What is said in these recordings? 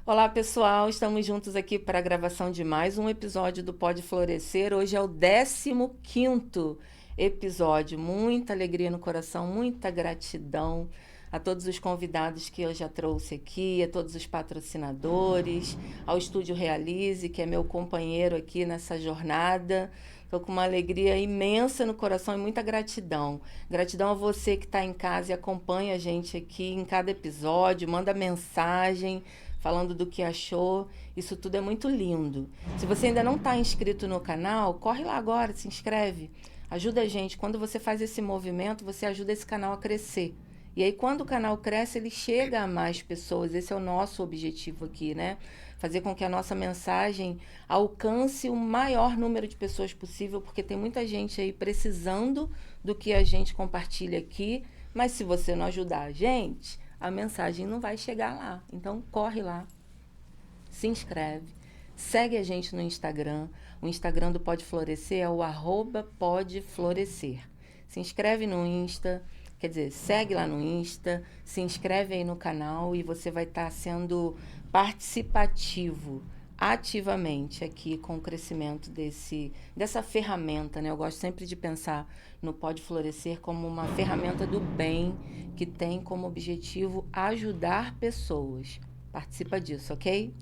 Olá, pessoal. Estamos juntos aqui para a gravação de mais um episódio do Pode Florescer. Hoje é o 15º episódio. Muita alegria no coração, muita gratidão a todos os convidados que eu já trouxe aqui, a todos os patrocinadores, ao Estúdio Realize, que é meu companheiro aqui nessa jornada. Estou com uma alegria imensa no coração e muita gratidão. Gratidão a você que está em casa e acompanha a gente aqui em cada episódio, manda mensagem falando do que achou. Isso tudo é muito lindo. Se você ainda não está inscrito no canal, corre lá agora, se inscreve. Ajuda a gente. Quando você faz esse movimento, você ajuda esse canal a crescer. E aí, quando o canal cresce, ele chega a mais pessoas. Esse é o nosso objetivo aqui, né? Fazer com que a nossa mensagem alcance o maior número de pessoas possível, porque tem muita gente aí precisando do que a gente compartilha aqui. Mas se você não ajudar a gente, a mensagem não vai chegar lá. Então, corre lá, se inscreve, segue a gente no Instagram. O Instagram do Pode Florescer é o @podeflorescer. Se inscreve no Insta, quer dizer, segue lá no Insta, se inscreve aí no canal e você vai estar sendo participativo ativamente aqui com o crescimento dessa ferramenta, né? Eu gosto sempre de pensar no Pode Florescer como uma ferramenta do bem que tem como objetivo ajudar pessoas. Participa disso, ok?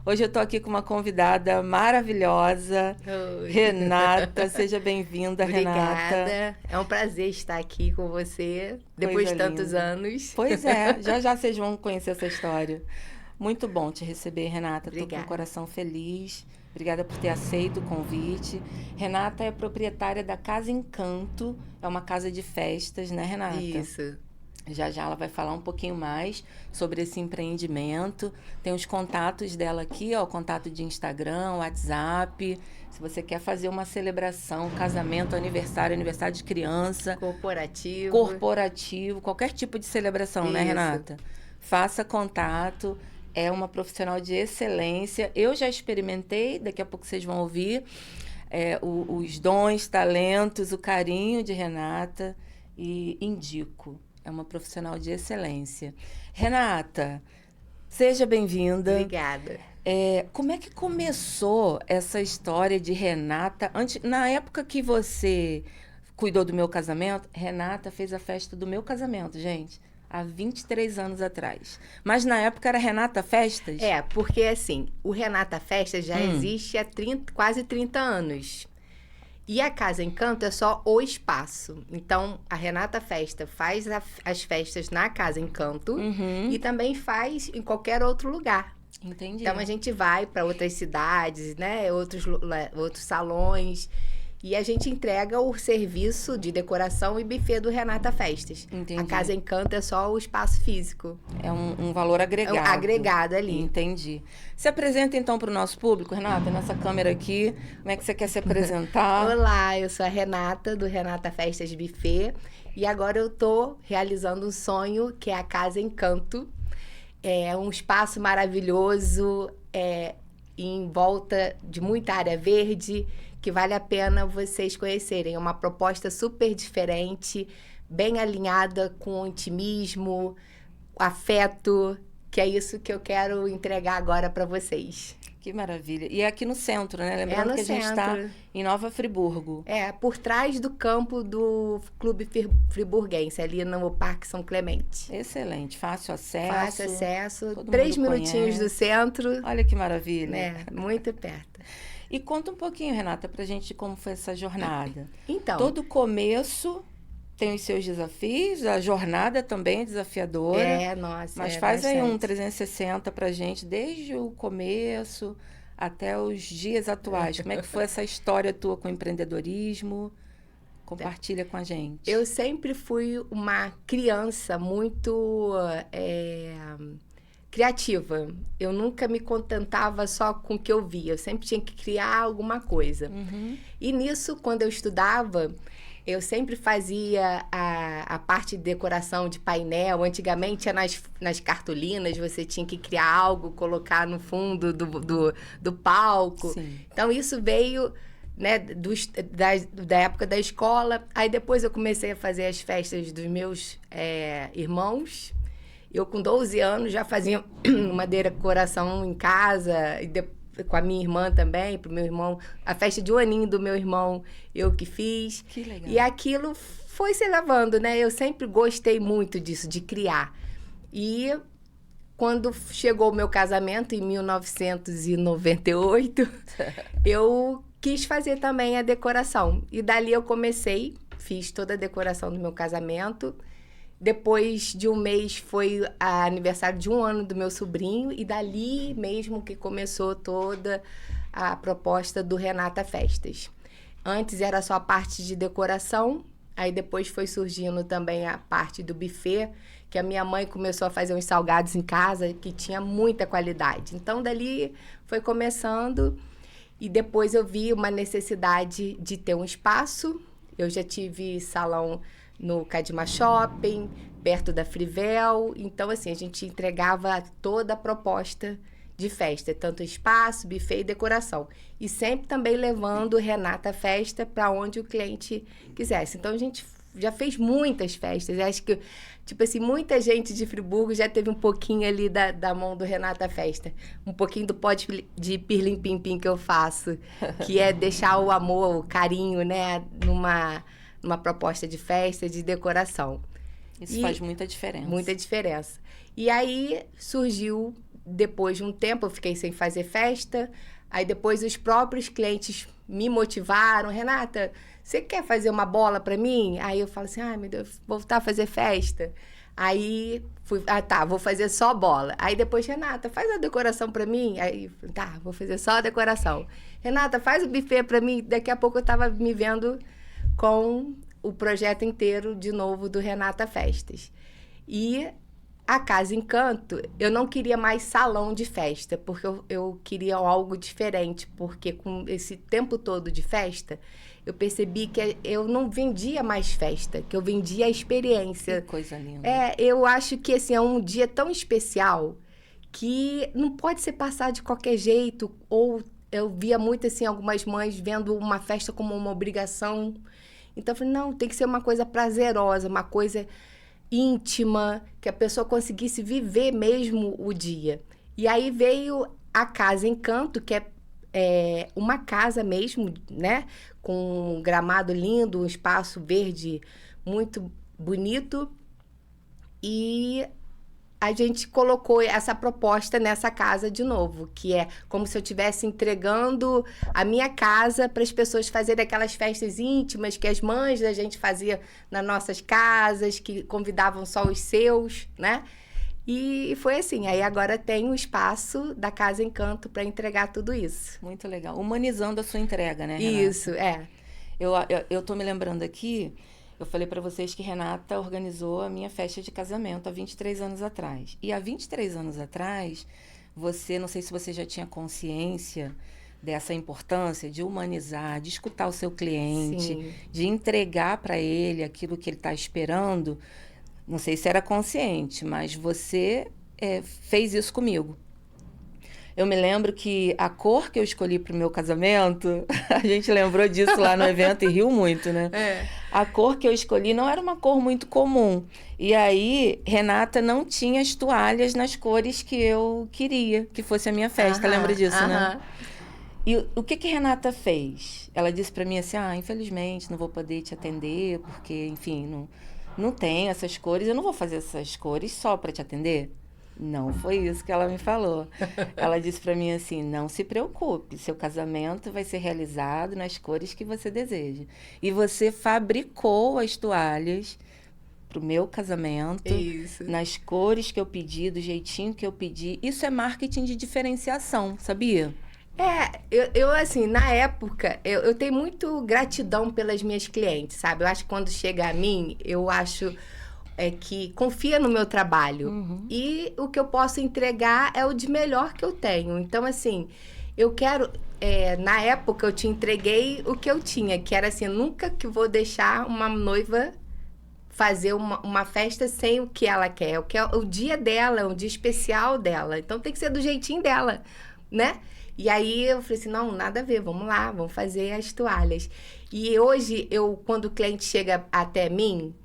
Hoje eu estou aqui com uma convidada maravilhosa, Oi. Renata. Seja bem-vinda, Renata. Obrigada. É um prazer estar aqui com você depois de Coisa tantos linda. anos. Pois é, já vocês vão conhecer essa história. Muito bom te receber, Renata. Estou com o Obrigada. coração feliz. Obrigada por ter aceito o convite. Renata é proprietária da Casa Encanto. É uma casa de festas, né, Renata? Isso. Já ela vai falar um pouquinho mais sobre esse empreendimento. Tem os contatos dela aqui, ó, o contato de Instagram, WhatsApp. Se você quer fazer uma celebração, casamento, aniversário de criança, corporativo, qualquer tipo de celebração, né, Isso. Renata? Faça contato. É uma profissional de excelência. Eu já experimentei, daqui a pouco vocês vão ouvir os dons, talentos, o carinho de Renata e indico. É uma profissional de excelência. Renata, seja bem-vinda. Obrigada. Como é que começou essa história de Renata? Na época que você cuidou do meu casamento, Renata fez a festa do meu casamento, gente. Há 23 anos atrás. Mas na época era Renata Festas? Porque assim, o Renata Festa já existe há quase 30 anos. E a Casa Encanto é só o espaço. Então, a Renata Festa faz as festas na Casa Encanto e também faz em qualquer outro lugar. Entendi. Então, a gente vai para outras cidades, né? Outros salões. E a gente entrega o serviço de decoração e buffet do Renata Festas. Entendi. A Casa Encanto é só o espaço físico. É um valor agregado. É agregado ali. Entendi. Se apresenta então para o nosso público, Renata, nessa câmera aqui. Como é que você quer se apresentar? Olá, eu sou a Renata, do Renata Festas Buffet. E agora eu tô realizando um sonho, que é a Casa Encanto. É um espaço maravilhoso, em volta de muita área verde, que vale a pena vocês conhecerem. É uma proposta super diferente, bem alinhada com o intimismo, afeto, que é isso que eu quero entregar agora para vocês. Que maravilha. E é aqui no centro, né? Lembrando que a gente está em Nova Friburgo. Por trás do campo do Clube Friburguense, ali no Parque São Clemente. Excelente. Fácil acesso. Fácil acesso. 3 minutinhos do centro. Olha que maravilha. Muito perto. E conta um pouquinho, Renata, pra gente como foi essa jornada. Então. Todo começo tem os seus desafios, a jornada também é desafiadora. Nossa. Mas faz aí um 360 pra gente, desde o começo até os dias atuais. Como é que foi essa história tua com o empreendedorismo? Compartilha com a gente. Eu sempre fui uma criança muito criativa. Eu nunca me contentava só com o que eu via. Eu sempre tinha que criar alguma coisa. E nisso, quando eu estudava, eu sempre fazia a parte de decoração de painel. Antigamente, nas cartolinas, você tinha que criar algo, colocar no fundo do palco. Sim. Então, isso veio, né, da época da escola. Aí, depois, eu comecei a fazer as festas dos meus irmãos. Eu, com 12 anos, já fazia uma decoração em casa, com a minha irmã também, pro meu irmão. A festa de 1 aninho do meu irmão, eu que fiz. Que legal. E aquilo foi se levando, né? Eu sempre gostei muito disso, de criar. E quando chegou o meu casamento, em 1998, eu quis fazer também a decoração. E dali eu comecei, fiz toda a decoração do meu casamento. Depois de um mês foi aniversário de 1 ano do meu sobrinho. E dali mesmo que começou toda a proposta do Renata Festas. Antes era só a parte de decoração. Aí depois foi surgindo também a parte do buffet, que a minha mãe começou a fazer uns salgados em casa, que tinha muita qualidade. Então, dali foi começando, e depois eu vi uma necessidade de ter um espaço. Eu já tive salão no Cadima Shopping, perto da Frivel. Então, assim, a gente entregava toda a proposta de festa, tanto espaço, buffet e decoração. E sempre também levando Renata Festa para onde o cliente quisesse. Então, a gente já fez muitas festas. Eu acho que, tipo assim, muita gente de Friburgo já teve um pouquinho ali da mão do Renata Festa. Um pouquinho do pó de pirlim-pim-pim que eu faço, que é deixar o amor, o carinho, né, numa proposta de festa, de decoração. Isso faz muita diferença. Muita diferença. E aí surgiu, depois de um tempo, eu fiquei sem fazer festa. Aí depois os próprios clientes me motivaram. Renata, você quer fazer uma bola para mim? Aí eu falo assim, ai meu Deus, vou voltar a fazer festa. Aí fui, vou fazer só bola. Aí depois, Renata, faz a decoração para mim. Aí, vou fazer só a decoração. Renata, faz o buffet para mim. Daqui a pouco eu tava me vendo com o projeto inteiro de novo do Renata Festas. E a Casa Encanto, eu não queria mais salão de festa, porque eu queria algo diferente, porque com esse tempo todo de festa, eu percebi que eu não vendia mais festa, que eu vendia a experiência. Que coisa linda. Eu acho que assim, é um dia tão especial que não pode ser passado de qualquer jeito, ou eu via muito assim, algumas mães vendo uma festa como uma obrigação. Então eu falei, não, tem que ser uma coisa prazerosa, uma coisa íntima, que a pessoa conseguisse viver mesmo o dia. E aí veio a Casa Encanto, que é uma casa mesmo, né? Com um gramado lindo, um espaço verde muito bonito. E a gente colocou essa proposta nessa casa de novo, que é como se eu estivesse entregando a minha casa para as pessoas fazerem aquelas festas íntimas que as mães da gente fazia nas nossas casas, que convidavam só os seus, né? E foi assim. Aí agora tem o espaço da Casa Encanto para entregar tudo isso. Muito legal. Humanizando a sua entrega, né, Renata? Isso, é. Eu tô me lembrando aqui. Eu falei para vocês que Renata organizou a minha festa de casamento há 23 anos atrás. E há 23 anos atrás, você, não sei se você já tinha consciência dessa importância de humanizar, de escutar o seu cliente, Sim. de entregar para ele aquilo que ele está esperando. Não sei se era consciente, mas você fez isso comigo. Eu me lembro que a cor que eu escolhi para o meu casamento, a gente lembrou disso lá no evento e riu muito, né? A cor que eu escolhi não era uma cor muito comum. E aí, Renata não tinha as toalhas nas cores que eu queria que fosse a minha festa. Lembra disso, né? E o que Renata fez? Ela disse para mim assim, infelizmente não vou poder te atender, porque, enfim, não tem essas cores, eu não vou fazer essas cores só para te atender. Não foi isso que ela me falou. Ela disse para mim assim, não se preocupe, seu casamento vai ser realizado nas cores que você deseja. E você fabricou as toalhas para o meu casamento, Isso. nas cores que eu pedi, do jeitinho que eu pedi. Isso é marketing de diferenciação, sabia? Eu assim, na época, eu tenho muito gratidão pelas minhas clientes, sabe? Eu acho que quando chega a mim, eu acho... que confia no meu trabalho. Uhum. E o que eu posso entregar é o de melhor que eu tenho. Então, assim, eu quero... na época, eu te entreguei o que eu tinha, que era assim, nunca que vou deixar uma noiva fazer uma festa sem o que ela quer. O que é o dia dela, o dia especial dela. Então, tem que ser do jeitinho dela, né? E aí, eu falei assim, não, nada a ver, vamos lá, vamos fazer as toalhas. E hoje, quando o cliente chega até mim...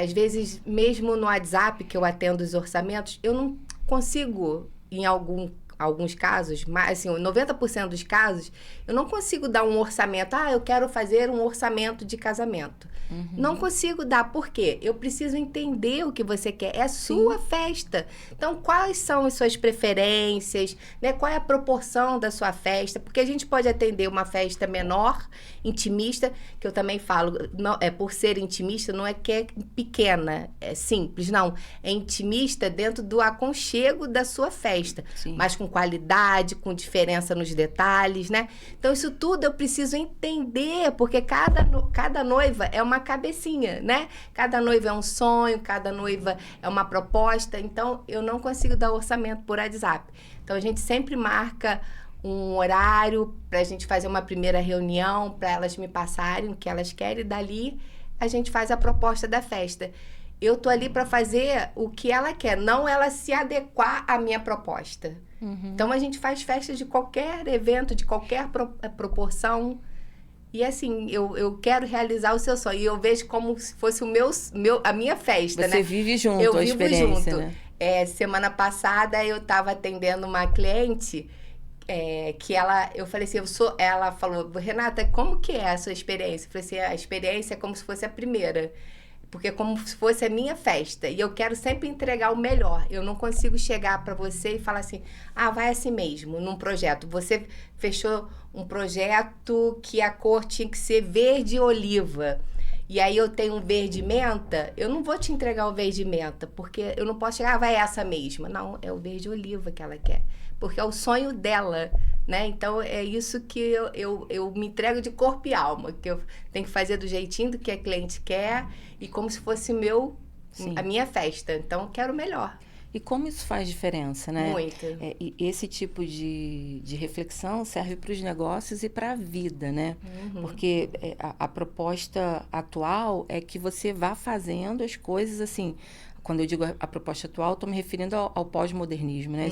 às vezes, mesmo no WhatsApp, que eu atendo os orçamentos, eu não consigo, em alguns casos, mas assim, 90% dos casos, eu não consigo dar um orçamento. Eu quero fazer um orçamento de casamento. Não consigo dar. Por quê? Eu preciso entender o que você quer. É a sua festa. Então, quais são as suas preferências, né? Qual é a proporção da sua festa? Porque a gente pode atender uma festa menor, intimista, que eu também falo, não, por ser intimista, não é que é pequena, é simples, não. É intimista dentro do aconchego da sua festa. Sim. Mas com qualidade, com diferença nos detalhes, né? Então, isso tudo eu preciso entender, porque cada noiva é uma cabecinha, né? Cada noiva é um sonho, cada noiva é uma proposta. Então, eu não consigo dar orçamento por WhatsApp. Então, a gente sempre marca um horário para a gente fazer uma primeira reunião, para elas me passarem o que elas querem, e dali a gente faz a proposta da festa. Eu tô ali para fazer o que ela quer, não ela se adequar à minha proposta. Então, a gente faz festa de qualquer evento, de qualquer proporção. E assim, eu quero realizar o seu sonho. E eu vejo como se fosse a minha festa, né? Você vive junto eu a vivo experiência, junto. né? Semana passada, eu estava atendendo uma cliente que eu falei assim, ela falou, Renata, como que é a sua experiência? Eu falei assim, a experiência é como se fosse a primeira. Porque é como se fosse a minha festa. E eu quero sempre entregar o melhor. Eu não consigo chegar para você e falar assim, vai assim mesmo, num projeto. Você fechou um projeto que a cor tinha que ser verde oliva. E aí eu tenho um verde menta, eu não vou te entregar o verde menta, porque eu não posso chegar, vai essa mesma. Não, é o verde oliva que ela quer. Porque é o sonho dela, né? Então, é isso que eu me entrego de corpo e alma, que eu tenho que fazer do jeitinho do que a cliente quer e como se fosse a minha festa. Então, eu quero o melhor. E como isso faz diferença, né? Muito. E esse tipo de reflexão serve para os negócios e para a vida, né? Porque a proposta atual é que você vá fazendo as coisas assim. Quando eu digo a proposta atual, estou me referindo ao pós-modernismo, né?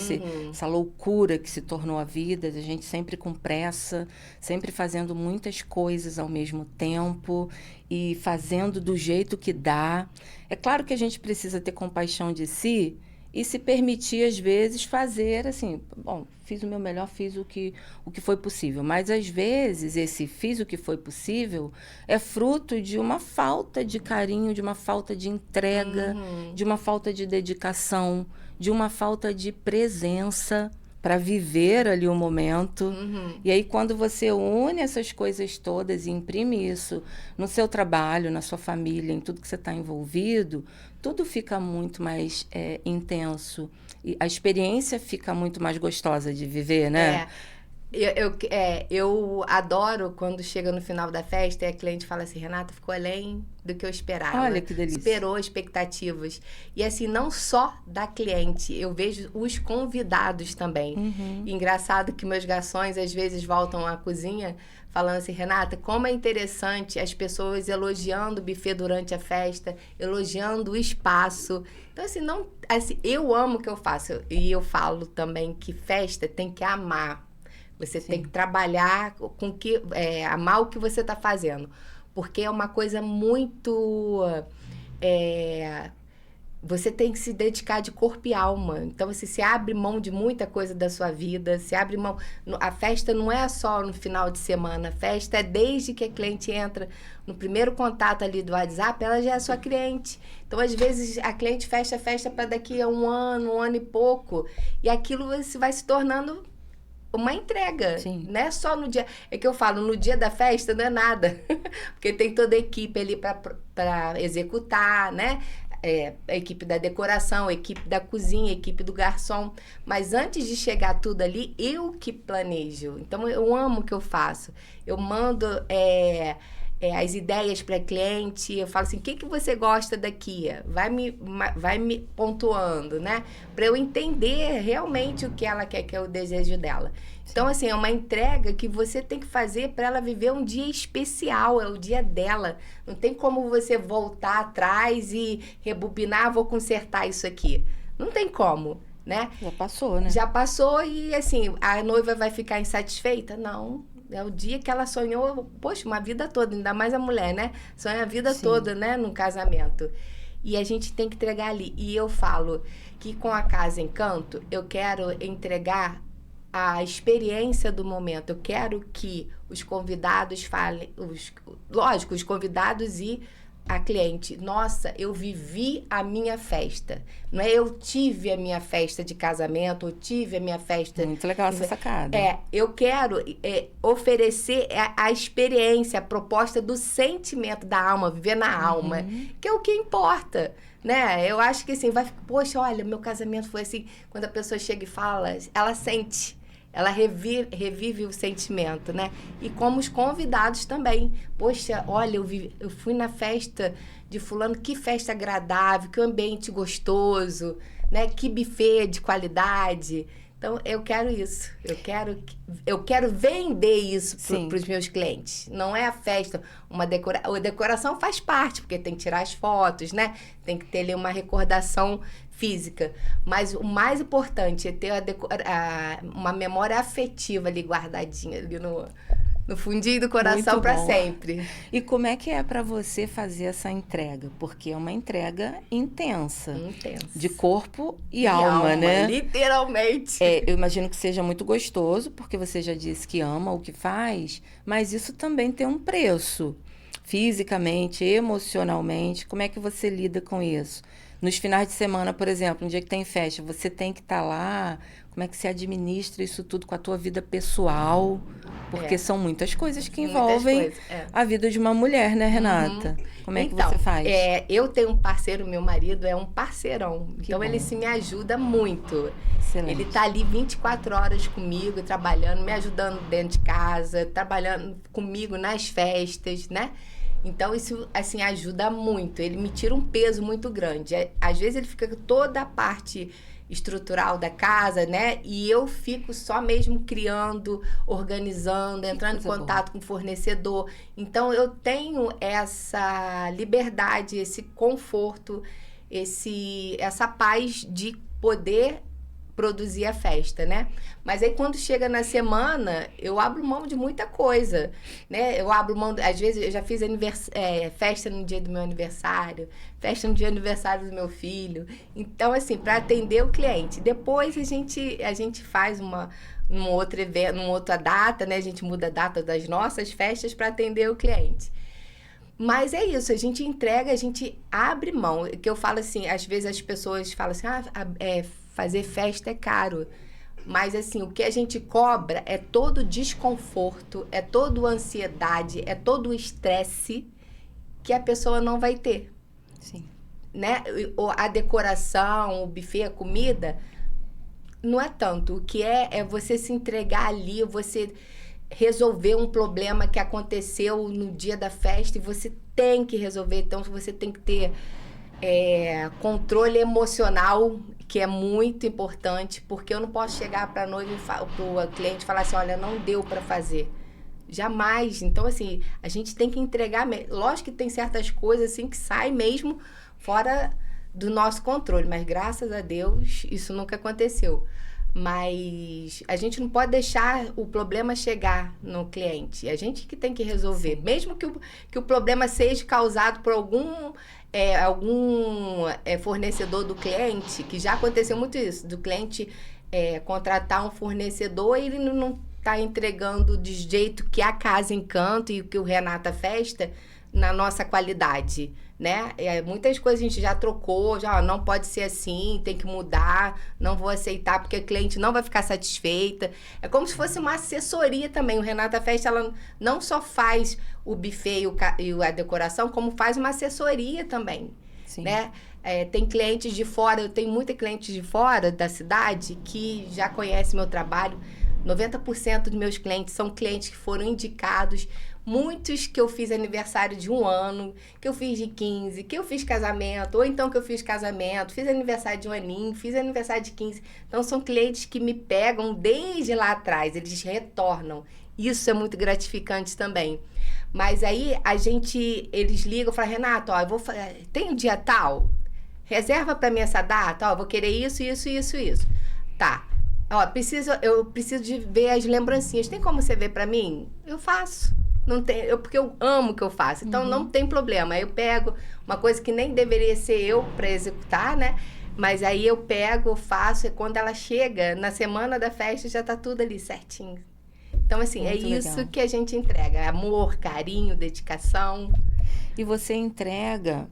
Essa loucura que se tornou a vida, a gente sempre com pressa, sempre fazendo muitas coisas ao mesmo tempo e fazendo do jeito que dá. É claro que a gente precisa ter compaixão de si e se permitir, às vezes, fazer assim, bom, fiz o meu melhor, fiz o que foi possível. Mas, às vezes, esse fiz o que foi possível é fruto de uma falta de carinho, de uma falta de entrega, de uma falta de dedicação, de uma falta de presença para viver ali o momento. E aí, quando você une essas coisas todas e imprime isso no seu trabalho, na sua família, em tudo que você está envolvido, tudo fica muito mais intenso. E a experiência fica muito mais gostosa de viver, né? Eu adoro quando chega no final da festa e a cliente fala assim, Renata, ficou além do que eu esperava. Olha que delícia. Superou expectativas. E assim, não só da cliente, eu vejo os convidados também. Engraçado que meus garçons às vezes voltam à cozinha falando assim, Renata, como é interessante as pessoas elogiando o buffet durante a festa, elogiando o espaço. Então, assim, eu amo o que eu faço. E eu falo também que festa tem que amar. Você tem que trabalhar amar o que você está fazendo. Porque é uma coisa muito... você tem que se dedicar de corpo e alma. Então, você se abre mão de muita coisa da sua vida, se abre mão... A festa não é só no final de semana. A festa é desde que a cliente entra no primeiro contato ali do WhatsApp, ela já é sua cliente. Então, às vezes, a cliente fecha a festa para daqui a um ano e pouco. E aquilo vai se tornando... uma entrega, não é só no dia... É que eu falo, no dia da festa não é nada, porque tem toda a equipe ali para executar, né? A equipe da decoração, a equipe da cozinha, a equipe do garçom. Mas antes de chegar tudo ali, eu que planejo. Então, eu amo o que eu faço. Eu mando as ideias para cliente, eu falo assim, o que você gosta daqui? Vai me pontuando, né? Para eu entender realmente o que ela quer, que é o desejo dela. Então, assim, é uma entrega que você tem que fazer para ela viver um dia especial, é o dia dela. Não tem como você voltar atrás e rebobinar, vou consertar isso aqui. Não tem como, né? Já passou, né? Já passou e, assim, a noiva vai ficar insatisfeita? Não. É o dia que ela sonhou, poxa, uma vida toda, ainda mais a mulher, né? Sonha a vida toda, né, num casamento. E a gente tem que entregar ali. E eu falo que com a Casa Encanto, eu quero entregar a experiência do momento. Eu quero que os convidados falem, lógico, os convidados e a cliente, nossa, eu vivi a minha festa. Não é eu tive a minha festa de casamento, eu tive a minha festa... Muito legal essa sacada. Eu quero oferecer a experiência, a proposta do sentimento da alma, viver na alma, que é o que importa, né? Eu acho que assim, poxa, olha, meu casamento foi assim, quando a pessoa chega e fala, ela sente. Ela revive o sentimento, né? E como os convidados também. Poxa, olha, eu fui na festa de fulano, que festa agradável, que ambiente gostoso, né? Que buffet de qualidade. Então, eu quero isso. Eu quero vender isso para os meus clientes. Não é a festa, a decoração faz parte, porque tem que tirar as fotos, né? Tem que ter ali uma recordação física. Mas o mais importante é ter uma memória afetiva ali guardadinha ali no fundinho do coração para sempre. E como é que é para você fazer essa entrega? Porque é uma entrega intensa. De corpo e alma, né? Literalmente. Eu imagino que seja muito gostoso, porque você já disse que ama o que faz, mas isso também tem um preço. Fisicamente, emocionalmente, como é que você lida com isso? Nos finais de semana, por exemplo, um dia que tem festa, você tem que estar lá. Como é que você administra isso tudo com a tua vida pessoal? Porque são muitas coisas que envolvem a vida de uma mulher, né, Renata? Como é que você faz? Eu tenho um parceiro, meu marido é um parceirão. Então, ele se me ajuda muito. Excelente. Ele tá ali 24 horas comigo, trabalhando, me ajudando dentro de casa, trabalhando comigo nas festas, né? Então, isso, assim, ajuda muito. Ele me tira um peso muito grande. Às vezes, ele fica com toda a parte estrutural da casa, né? E eu fico só mesmo criando, organizando, entrando em contato com o fornecedor. Então, eu tenho essa liberdade, esse conforto, essa paz de poder produzir a festa, né? Mas aí quando chega na semana, eu abro mão de muita coisa, né? Eu abro mão, às vezes eu já fiz festa no dia do meu aniversário, festa no dia do aniversário do meu filho. Então, assim, para atender o cliente. Depois a gente faz num outro evento, numa outra data, né? A gente muda a data das nossas festas para atender o cliente. Mas é isso, a gente entrega, a gente abre mão. Que eu falo assim, às vezes as pessoas falam assim, fazer festa é caro. Mas, assim, o que a gente cobra é todo o desconforto, é toda a ansiedade, é todo o estresse que a pessoa não vai ter. Sim. Né? A decoração, o buffet, a comida, não é tanto. O que é você se entregar ali, você resolver um problema que aconteceu no dia da festa e você tem que resolver. Então, você tem que ter controle emocional, que é muito importante, porque eu não posso chegar para a noiva e para o cliente e falar assim, olha, não deu para fazer. Jamais. Então, assim, a gente tem que entregar. Lógico que tem certas coisas assim que saem mesmo fora do nosso controle, mas graças a Deus isso nunca aconteceu. Mas a gente não pode deixar o problema chegar no cliente. A gente que tem que resolver. Sim. Mesmo que o problema seja causado por algum fornecedor do cliente, que já aconteceu muito isso, do cliente contratar um fornecedor e ele não está entregando de jeito que a Casa Encanto e o que o Renata Festa na nossa qualidade, né? Muitas coisas a gente já trocou, não pode ser assim, tem que mudar, não vou aceitar porque a cliente não vai ficar satisfeita. É como se fosse uma assessoria também. O Renata Festa, ela não só faz o buffet e a decoração, como faz uma assessoria também. Sim. Né? Tem clientes de fora, eu tenho muita cliente de fora da cidade que já conhece meu trabalho. 90% dos meus clientes são clientes que foram indicados. Muitos que eu fiz aniversário de 1 ano, que eu fiz de 15, que eu fiz casamento, ou então que eu fiz casamento, fiz aniversário de 1 aninho, fiz aniversário de 15. Então, são clientes que me pegam desde lá atrás, eles retornam. Isso é muito gratificante também. Mas aí, eles ligam e falam, Renato, tem um dia tal? Reserva para mim essa data? Eu vou querer isso, isso, isso, isso. Tá. Ó, eu preciso de ver as lembrancinhas. Tem como você ver pra mim? Eu faço. Não tem, porque eu amo o que eu faço. Então, não tem problema. Aí eu pego uma coisa que nem deveria ser eu pra executar, né? Mas aí eu pego, faço, e quando ela chega, na semana da festa, já tá tudo ali certinho. Então, assim, Muito é isso legal. que a gente entrega. Amor, carinho, dedicação. E você entrega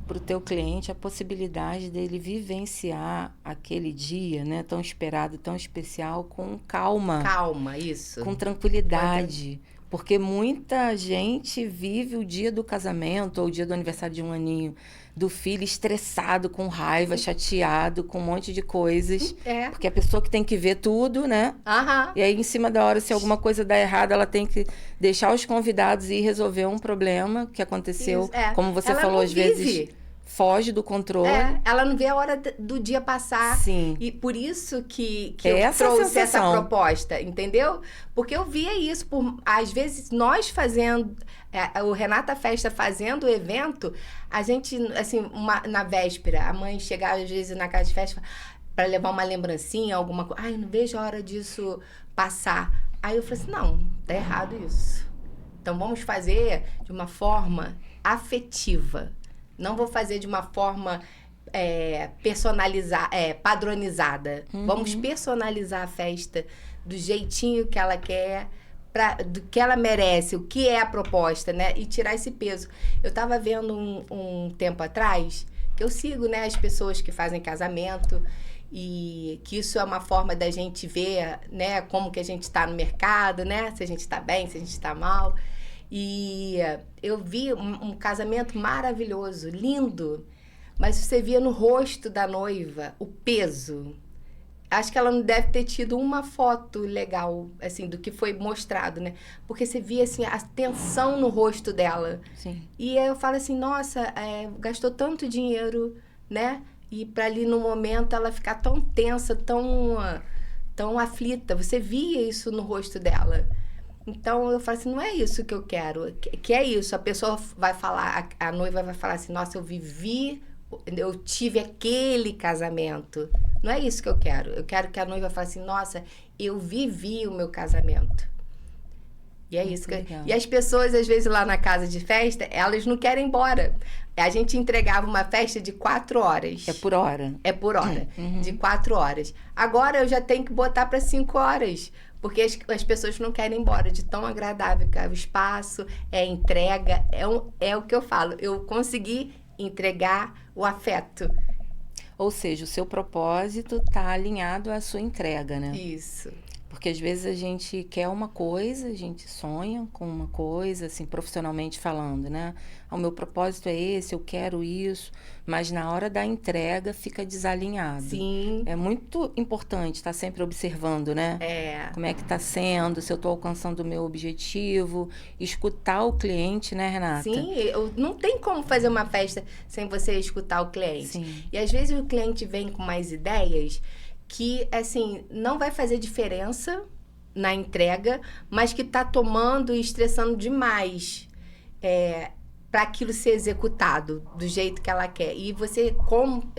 para o teu cliente a possibilidade dele vivenciar aquele dia, né, tão esperado, tão especial, com calma, Calma, isso. com tranquilidade. Porque muita gente vive o dia do casamento ou o dia do aniversário de um aninho do filho estressado, com raiva, chateado, com um monte de coisas. É. Porque a pessoa que tem que ver tudo, né? Aham. E aí, em cima da hora, se alguma coisa dá errado, ela tem que deixar os convidados ir resolver um problema que aconteceu. Isso, é. Como você Ela falou, não às vezes vive. foge do controle. É, ela não vê a hora do dia passar. Sim. E por isso que Essa é eu a trouxe essa sensação. proposta, entendeu? Porque eu via isso, às vezes nós fazendo, o Renata Festa fazendo o evento, a gente, assim, na véspera, a mãe chegava às vezes na casa de festa para levar uma lembrancinha, alguma coisa. Ai, eu não vejo a hora disso passar. Aí eu falei assim, não, tá errado isso. Então vamos fazer de uma forma afetiva. Não vou fazer de uma forma padronizada. Vamos personalizar a festa do jeitinho que ela quer, do que ela merece, o que é a proposta, né? E tirar esse peso. Eu estava vendo um tempo atrás, que eu sigo, né, as pessoas que fazem casamento, e que isso é uma forma da gente ver, né, como que a gente está no mercado, né? Se a gente está bem, se a gente está mal. E eu vi um casamento maravilhoso, lindo, mas você via no rosto da noiva o peso. Acho que ela não deve ter tido uma foto legal, assim, do que foi mostrado, né? Porque você via, assim, a tensão no rosto dela. Sim. E aí eu falo assim, nossa, gastou tanto dinheiro, né? E para ali no momento ela ficar tão tensa, tão aflita. Você via isso no rosto dela. Então eu falo assim, não é isso que eu quero. Que é isso, a pessoa vai falar, a noiva vai falar assim, nossa, eu tive aquele casamento. Não é isso que eu quero. Eu quero que a noiva fale assim, nossa, eu vivi o meu casamento. E é isso. E as pessoas, às vezes, lá na casa de festa, elas não querem ir embora. A gente entregava uma festa de 4 horas. É por hora. É por hora. De 4 horas. Agora eu já tenho que botar para 5 horas. Porque as pessoas não querem ir embora de tão agradável que é o espaço, é a entrega. É o que eu falo. Eu consegui entregar o afeto. Ou seja, o seu propósito está alinhado à sua entrega, né? Isso. Porque às vezes a gente quer uma coisa, a gente sonha com uma coisa, assim, profissionalmente falando, né? O meu propósito é esse, eu quero isso, mas na hora da entrega fica desalinhado. Sim. É muito importante estar sempre observando, né? Como é que está sendo, se eu estou alcançando o meu objetivo, escutar o cliente, né, Renata? Sim, não tem como fazer uma festa sem você escutar o cliente. Sim. E às vezes o cliente vem com mais ideias que, assim, não vai fazer diferença na entrega, mas que tá tomando e estressando demais para aquilo ser executado do jeito que ela quer. E você, como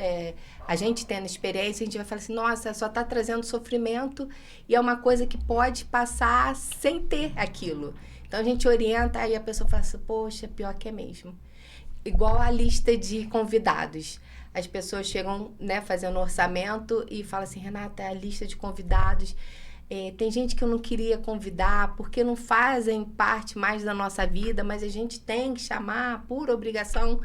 a gente tendo experiência, a gente vai falar assim, nossa, só tá trazendo sofrimento e é uma coisa que pode passar sem ter aquilo. Então a gente orienta e a pessoa fala assim, poxa, pior que é mesmo. Igual a lista de convidados. As pessoas chegam, né, fazendo orçamento e falam assim, Renata, a lista de convidados, tem gente que eu não queria convidar porque não fazem parte mais da nossa vida, mas a gente tem que chamar por obrigação.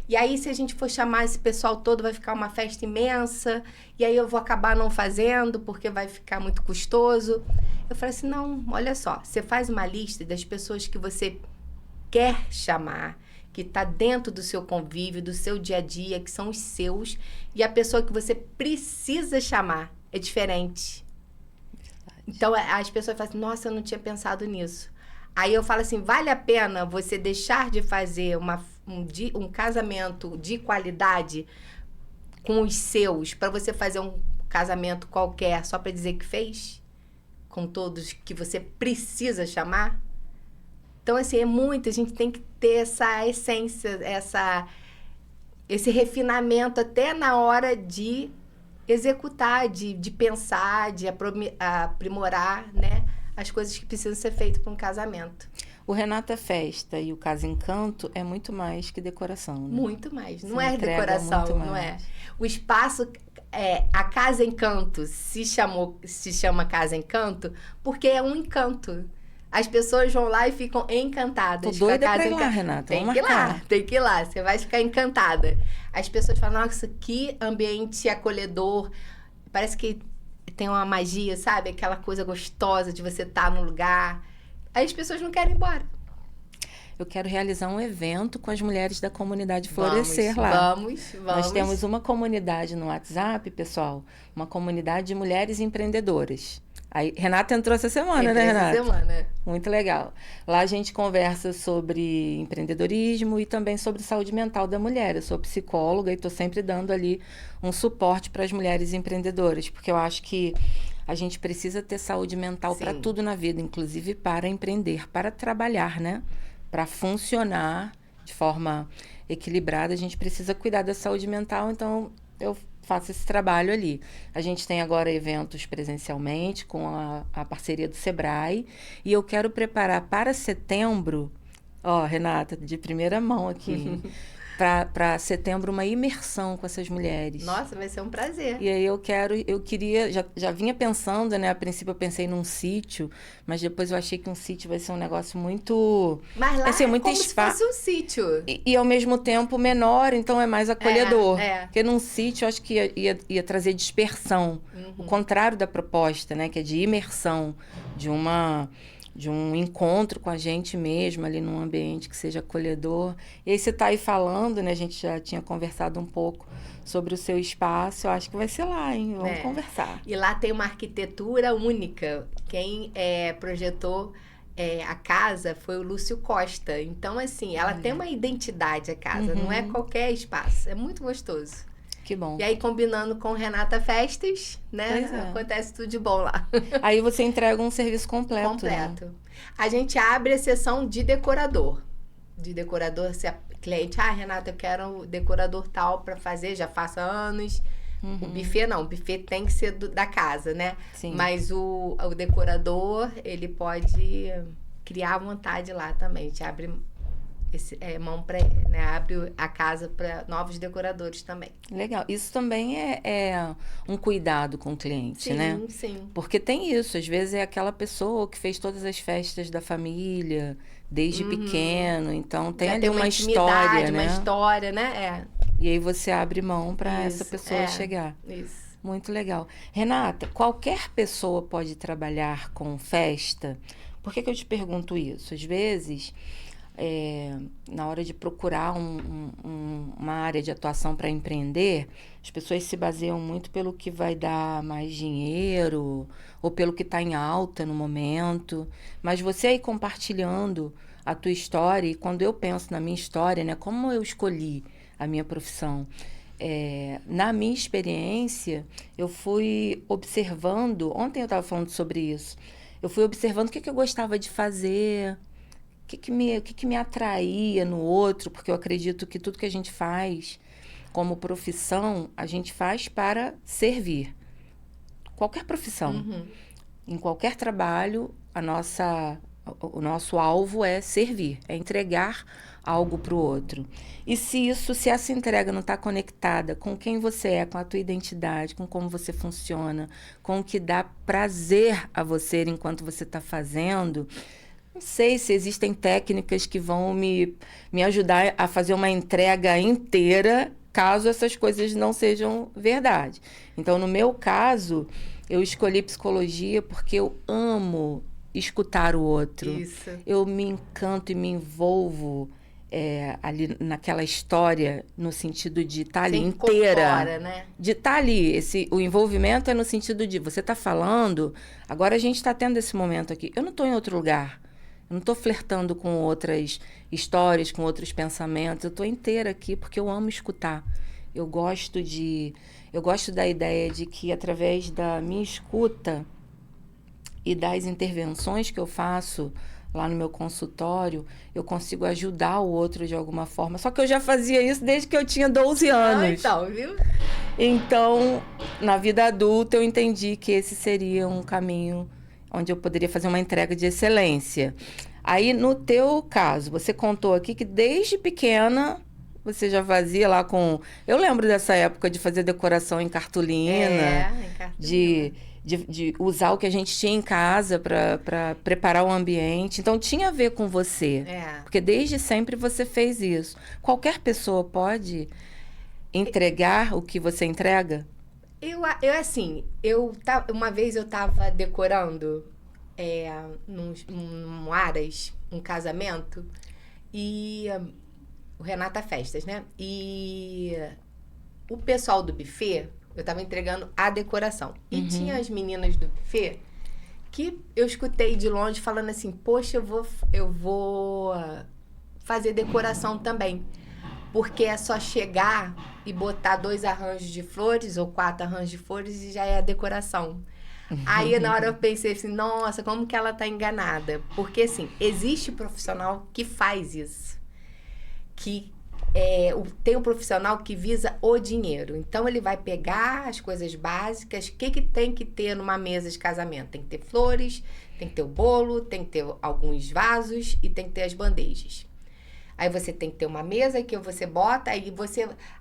E aí, se a gente for chamar esse pessoal todo, vai ficar uma festa imensa, e aí eu vou acabar não fazendo porque vai ficar muito custoso. Eu falei assim, não, olha só, você faz uma lista das pessoas que você quer chamar, que está dentro do seu convívio, do seu dia a dia, que são os seus, e a pessoa que você precisa chamar é diferente. Verdade. Então, as pessoas falam assim, nossa, eu não tinha pensado nisso. Aí eu falo assim, vale a pena você deixar de fazer um casamento de qualidade com os seus, para você fazer um casamento qualquer só para dizer que fez? Com todos que você precisa chamar? Então, assim, a gente tem que ter essa essência, esse refinamento até na hora de executar, de pensar, de aprimorar, né, as coisas que precisam ser feitas para um casamento. O Renata Festa e o Casa Encanto é muito mais que decoração, né? Muito mais. Não Você é entrega decoração, muito não é. mais. O espaço, a Casa Encanto se chama Casa Encanto porque é um encanto. As pessoas vão lá e ficam encantadas. Tô doida com a pra Casa ir lá, Encanto. Renata. Tem Vamos que ir lá, marcar. tem que ir lá. Você vai ficar encantada. As pessoas falam, nossa, que ambiente acolhedor. Parece que tem uma magia, sabe? Aquela coisa gostosa de você estar no lugar. Aí as pessoas não querem ir embora. Eu quero realizar um evento com as mulheres da comunidade Florescer lá. Vamos. Nós temos uma comunidade no WhatsApp, pessoal, uma comunidade de mulheres empreendedoras. Aí, Renata entrou essa semana, né, Renata? Essa semana. Muito legal. Lá a gente conversa sobre empreendedorismo e também sobre saúde mental da mulher. Eu sou psicóloga e estou sempre dando ali um suporte para as mulheres empreendedoras, porque eu acho que a gente precisa ter saúde mental para Sim. tudo na vida, inclusive para empreender, para trabalhar, né? Para funcionar de forma equilibrada, a gente precisa cuidar da saúde mental, então eu faço esse trabalho ali. A gente tem agora eventos presencialmente com a parceria do Sebrae e eu quero preparar para setembro, ó, Renata, de primeira mão aqui, para setembro uma imersão com essas mulheres. Nossa, vai ser um prazer. E aí eu queria, já vinha pensando, né? A princípio eu pensei num sítio, mas depois eu achei que um sítio vai ser um negócio muito... Mas lá assim, é muito como se fosse um sítio. E ao mesmo tempo menor, então é mais acolhedor. É. Porque num sítio eu acho que ia trazer dispersão. O contrário da proposta, né? Que é de imersão, de um encontro com a gente mesmo, ali num ambiente que seja acolhedor. E aí você está aí falando, né? A gente já tinha conversado um pouco sobre o seu espaço. Eu acho que vai ser lá, hein? Vamos conversar. E lá tem uma arquitetura única. Quem projetou a casa foi o Lúcio Costa. Então, assim, ela tem uma identidade, a casa. Não é qualquer espaço. É muito gostoso. Que bom. E aí, combinando com Renata Festas, né? Pois é. Acontece tudo de bom lá. Aí você entrega um serviço completo. Né? A gente abre a sessão de decorador. De decorador, se a cliente, Renata, eu quero um decorador tal para fazer, já faço há anos. O buffet não, o buffet tem que ser da casa, né? Sim. Mas o decorador, ele pode criar à vontade lá também. A gente abre mão para, né? Abre a casa para novos decoradores também. Legal. Isso também é um cuidado com o cliente, né? Sim. Porque tem isso. Às vezes é aquela pessoa que fez todas as festas da família desde pequeno. Então tem já ali tem uma história, né? Uma história, né? E aí você abre mão para essa pessoa chegar. Isso. Muito legal. Renata, qualquer pessoa pode trabalhar com festa? Por que eu te pergunto isso? Às vezes... na hora de procurar uma área de atuação para empreender, as pessoas se baseiam muito pelo que vai dar mais dinheiro ou pelo que está em alta no momento. Mas você aí compartilhando a tua história, e quando eu penso na minha história, né, como eu escolhi a minha profissão, na minha experiência, eu fui observando, ontem eu estava falando sobre isso, eu fui observando o que eu gostava de fazer, o que me atraía no outro, porque eu acredito que tudo que a gente faz como profissão, a gente faz para servir. Qualquer profissão. Em qualquer trabalho, o nosso alvo é servir, é entregar algo para o outro. E se essa entrega não está conectada com quem você é, com a tua identidade, com como você funciona, com o que dá prazer a você enquanto você está fazendo... Não sei se existem técnicas que vão me ajudar a fazer uma entrega inteira, caso essas coisas não sejam verdade. Então, no meu caso, eu escolhi psicologia porque eu amo escutar o outro. Isso. Eu me encanto e me envolvo ali naquela história, no sentido de estar ali inteira. Fora, né? De estar ali. O envolvimento é no sentido de você está falando, agora a gente está tendo esse momento aqui. Eu não estou em outro lugar. Eu não estou flertando com outras histórias, com outros pensamentos. Eu estou inteira aqui porque eu amo escutar. Eu gosto da ideia de que, através da minha escuta e das intervenções que eu faço lá no meu consultório, eu consigo ajudar o outro de alguma forma. Só que eu já fazia isso desde que eu tinha 12 anos. Então, viu? Então, na vida adulta, eu entendi que esse seria um caminho onde eu poderia fazer uma entrega de excelência. Aí, no teu caso, você contou aqui que desde pequena você já fazia lá com... Eu lembro dessa época de fazer decoração em cartolina, Em cartolina. de usar o que a gente tinha em casa para preparar o ambiente. Então, tinha a ver com você. Porque desde sempre você fez isso. Qualquer pessoa pode entregar o que você entrega? Uma vez eu tava decorando num Aras, um casamento, e o Renata Festas, né? E o pessoal do buffet, eu tava entregando a decoração. E tinha as meninas do buffet que eu escutei de longe falando assim, poxa, eu vou fazer decoração também. Porque é só chegar e botar 2 arranjos de flores ou 4 arranjos de flores e já é a decoração. Aí, na hora eu pensei assim, nossa, como que ela tá enganada? Porque, assim, existe profissional que faz isso. Tem um profissional que visa o dinheiro. Então, ele vai pegar as coisas básicas. O que tem que ter numa mesa de casamento? Tem que ter flores, tem que ter o bolo, tem que ter alguns vasos e tem que ter as bandejas. Aí você tem que ter uma mesa que você bota, aí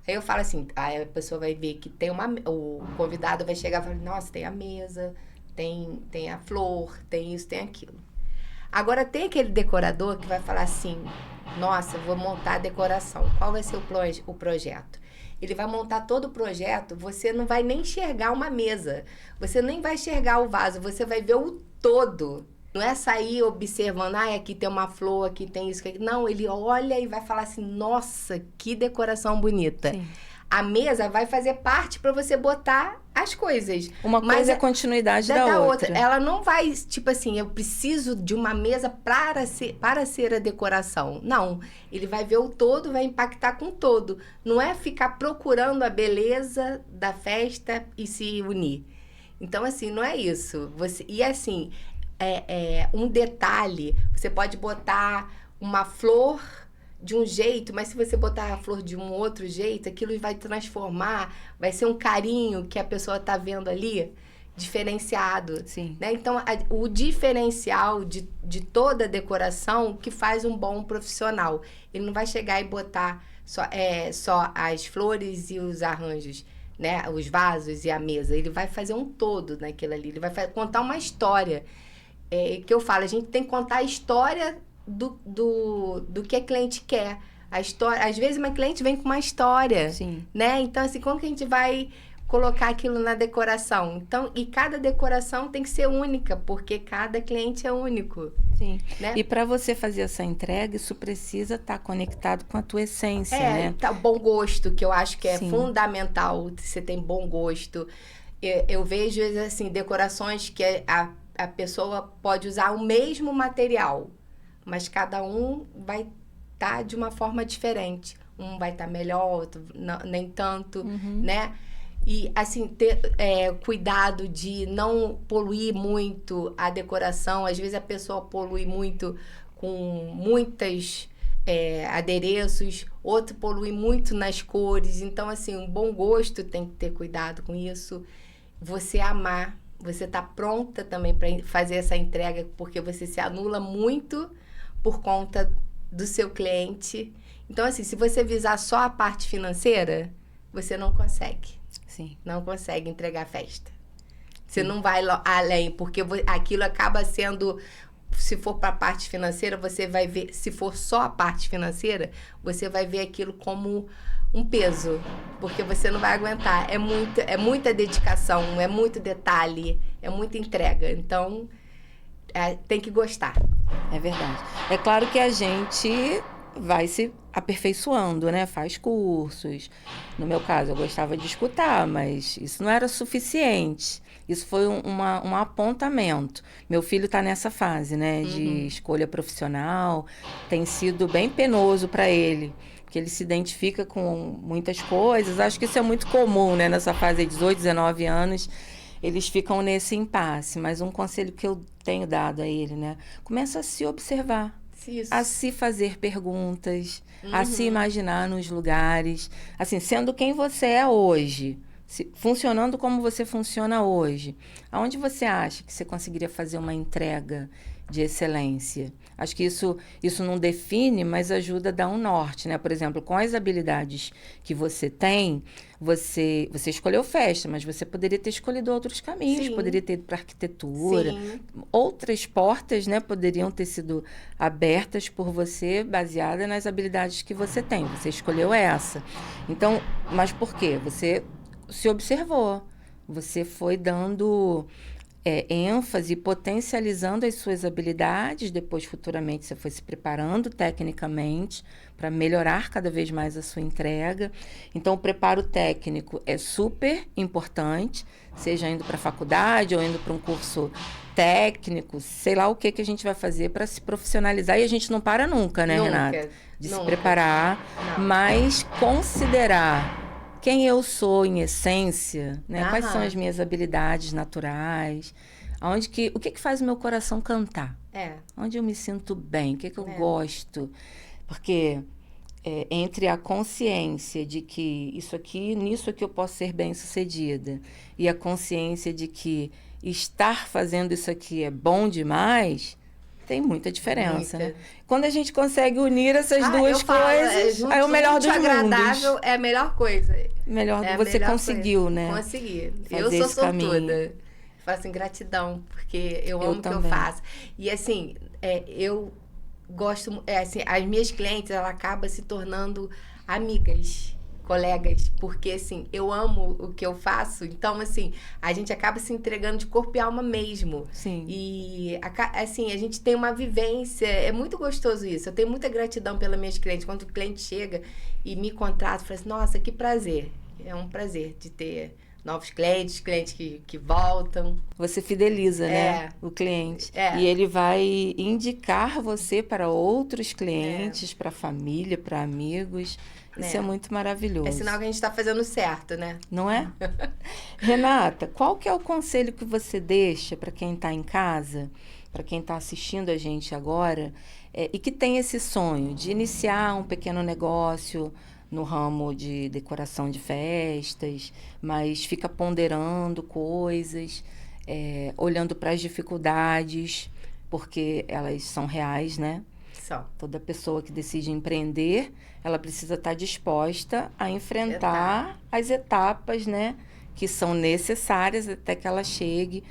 eu falo assim, aí a pessoa vai ver que tem o convidado vai chegar e falar, nossa, tem a mesa, tem a flor, tem isso, tem aquilo. Agora tem aquele decorador que vai falar assim, nossa, vou montar a decoração. Qual vai ser o projeto? Ele vai montar todo o projeto, você não vai nem enxergar uma mesa, você nem vai enxergar o vaso, você vai ver o todo. Não é sair observando, aqui tem uma flor, aqui tem isso, aqui. Não, ele olha e vai falar assim, nossa, que decoração bonita. Sim. A mesa vai fazer parte para você botar as coisas. Uma coisa é a continuidade da outra. Ela não vai, tipo assim, eu preciso de uma mesa para ser a decoração. Não, ele vai ver o todo, vai impactar com o todo. Não é ficar procurando a beleza da festa e se unir. Então, assim, não é isso. E assim... um detalhe, você pode botar uma flor de um jeito, mas se você botar a flor de um outro jeito, aquilo vai transformar, vai ser um carinho que a pessoa está vendo ali, diferenciado. Sim. Né? Então, o diferencial de toda a decoração que faz um bom profissional. Ele não vai chegar e botar só as flores e os arranjos, né? Os vasos e a mesa. Ele vai fazer um todo naquilo ali, ele vai contar uma história. Que eu falo, a gente tem que contar a história do que a cliente quer. A história, às vezes uma cliente vem com uma história, Sim. Né? Então, assim, como que a gente vai colocar aquilo na decoração? Então, e cada decoração tem que ser única, porque cada cliente é único. Sim. Né? E para você fazer essa entrega, isso precisa estar conectado com a tua essência, né? Bom gosto, que eu acho que é Sim. fundamental. Você tem bom gosto. Eu vejo, assim, decorações que a pessoa pode usar o mesmo material, mas cada um vai estar de uma forma diferente. Um vai estar melhor, outro nem tanto, né? E, assim, ter cuidado de não poluir muito a decoração. Às vezes a pessoa polui muito com muitas adereços, outro polui muito nas cores. Então, assim, um bom gosto tem que ter cuidado com isso. Você amar. Você está pronta também para fazer essa entrega, porque você se anula muito por conta do seu cliente. Então, assim, se você visar só a parte financeira, você não consegue. Sim. Não consegue entregar a festa. Você não vai além, porque aquilo acaba sendo... Se for para a parte financeira, você vai ver... Se for só a parte financeira, você vai ver aquilo como um peso, porque você não vai aguentar. É muita dedicação, é muito detalhe, é muita entrega. Então, tem que gostar. É verdade. É claro que a gente vai se aperfeiçoando, né? Faz cursos. No meu caso, eu gostava de escutar, mas isso não era suficiente. Isso foi um apontamento. Meu filho está nessa fase, né? De escolha profissional. Tem sido bem penoso para ele, porque ele se identifica com muitas coisas. Acho que isso é muito comum, né? Nessa fase de 18, 19 anos, eles ficam nesse impasse. Mas um conselho que eu tenho dado a ele, né? Começa a se observar, Isso. a se fazer perguntas, a se imaginar nos lugares. Assim, sendo quem você é hoje, funcionando como você funciona hoje, aonde você acha que você conseguiria fazer uma entrega de excelência? Acho que isso não define, mas ajuda a dar um norte, né? Por exemplo, com as habilidades que você tem, você escolheu festa, mas você poderia ter escolhido outros caminhos, Sim. poderia ter ido para arquitetura. Sim. Outras portas, né, poderiam ter sido abertas por você, baseada nas habilidades que você tem. Você escolheu essa. Então, mas por quê? Você se observou. Você foi dando ênfase, potencializando as suas habilidades. Depois, futuramente, você foi se preparando tecnicamente para melhorar cada vez mais a sua entrega. Então, o preparo técnico é super importante, seja indo para a faculdade ou indo para um curso técnico, sei lá o que a gente vai fazer para se profissionalizar. E a gente não para nunca, né, Renata? De se preparar, mas considerar quem eu sou em essência, né? Quais são as minhas habilidades naturais, o que faz o meu coração cantar? Onde eu me sinto bem, o que eu gosto? Porque entre a consciência de que nisso aqui eu posso ser bem-sucedida, e a consciência de que estar fazendo isso aqui é bom demais, tem muita diferença, né? Quando a gente consegue unir essas duas coisas, aí é o melhor dos mundos. Agradável é a melhor coisa. Você conseguiu, né? Consegui. Eu sou sortuda. Faço em gratidão, porque eu amo o que eu faço. E assim, eu gosto... assim, as minhas clientes, ela acaba se tornando amigas, colegas, porque assim, eu amo o que eu faço, então assim, a gente acaba se entregando de corpo e alma mesmo. Sim. E assim, a gente tem uma vivência, é muito gostoso isso. Eu tenho muita gratidão pelas minhas clientes. Quando o cliente chega e me contrata, eu falo assim, nossa, que prazer. É um prazer de ter novos clientes que voltam. Você fideliza, né, o cliente. E ele vai indicar você para outros clientes, para a família, para amigos. Isso é muito maravilhoso. É sinal que a gente está fazendo certo, né? Não é? Renata, qual que é o conselho que você deixa para quem está em casa, para quem está assistindo a gente agora, e que tem esse sonho de iniciar um pequeno negócio no ramo de decoração de festas, mas fica ponderando coisas, olhando para as dificuldades, porque elas são reais, né? Toda pessoa que decide empreender, ela precisa estar disposta a enfrentar as etapas, né, que são necessárias até que ela chegue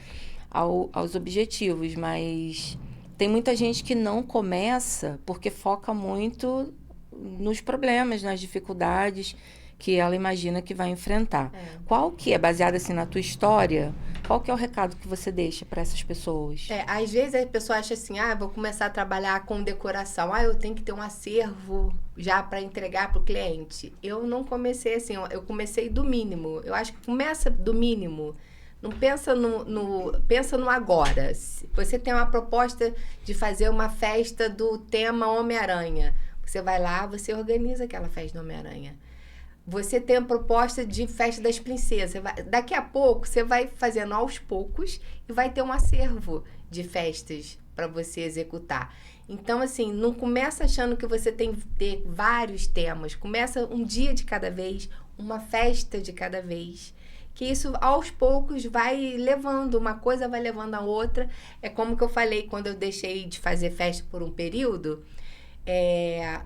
aos objetivos. Mas tem muita gente que não começa porque foca muito nos problemas, nas dificuldades que ela imagina que vai enfrentar. Qual que é, baseado assim na tua história, qual que é o recado que você deixa para essas pessoas? Às vezes a pessoa acha assim, vou começar a trabalhar com decoração, eu tenho que ter um acervo já para entregar para o cliente. Eu não comecei assim, eu comecei do mínimo. Eu acho que começa do mínimo. Não pensa pensa no agora. Você tem uma proposta de fazer uma festa do tema Homem-Aranha. Você vai lá, você organiza aquela festa do Homem-Aranha. Você tem a proposta de festa das princesas. Daqui a pouco, você vai fazendo aos poucos e vai ter um acervo de festas para você executar. Então, assim, não começa achando que você tem que ter vários temas. Começa um dia de cada vez, uma festa de cada vez. Que isso, aos poucos, vai levando. Uma coisa vai levando a outra. É como que eu falei, quando eu deixei de fazer festa por um período,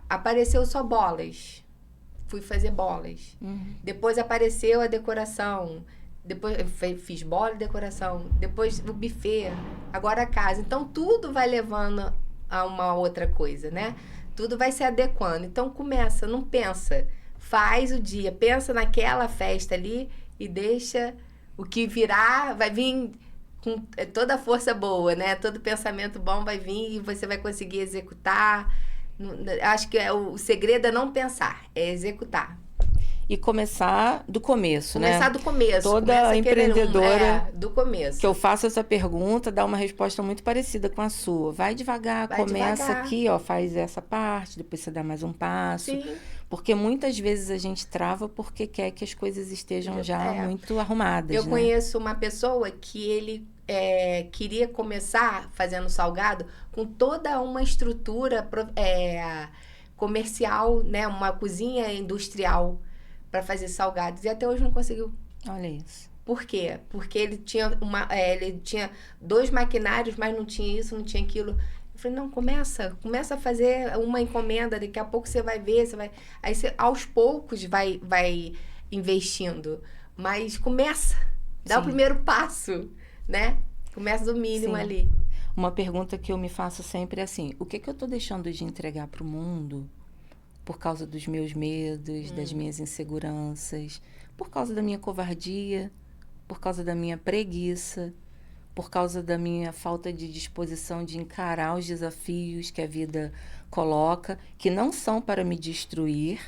apareceu só bolas. Fui fazer bolas. Depois apareceu a decoração. Depois eu fiz bola e decoração. Depois o buffet. Agora a casa. Então, tudo vai levando a uma outra coisa, né? Tudo vai se adequando. Então, começa, não pensa. Faz o dia. Pensa naquela festa ali e deixa o que virar. Vai vir com toda a força boa, né? Todo pensamento bom vai vir e você vai conseguir executar. Acho que o segredo é não pensar, é executar. E começar do começo, né? Começar do começo. Toda empreendedora do começo. Que eu faço essa pergunta dá uma resposta muito parecida com a sua. Vai devagar, começa aqui, faz essa parte, depois você dá mais um passo. Sim. Porque muitas vezes a gente trava porque quer que as coisas estejam já muito arrumadas. Eu conheço uma pessoa que ele queria começar fazendo salgado com toda uma estrutura comercial, né? Uma cozinha industrial para fazer salgados. E até hoje não conseguiu. Olha isso. Por quê? Porque ele tinha 2 maquinários, mas não tinha isso, não tinha aquilo. Eu falei, não, começa a fazer uma encomenda, daqui a pouco você vai ver, aí você aos poucos vai investindo. Mas começa, dá o primeiro passo, né? Começa do mínimo ali. Uma pergunta que eu me faço sempre é assim, o que eu estou deixando de entregar para o mundo por causa dos meus medos, das minhas inseguranças, por causa da minha covardia, por causa da minha preguiça, por causa da minha falta de disposição de encarar os desafios que a vida coloca, que não são para me destruir,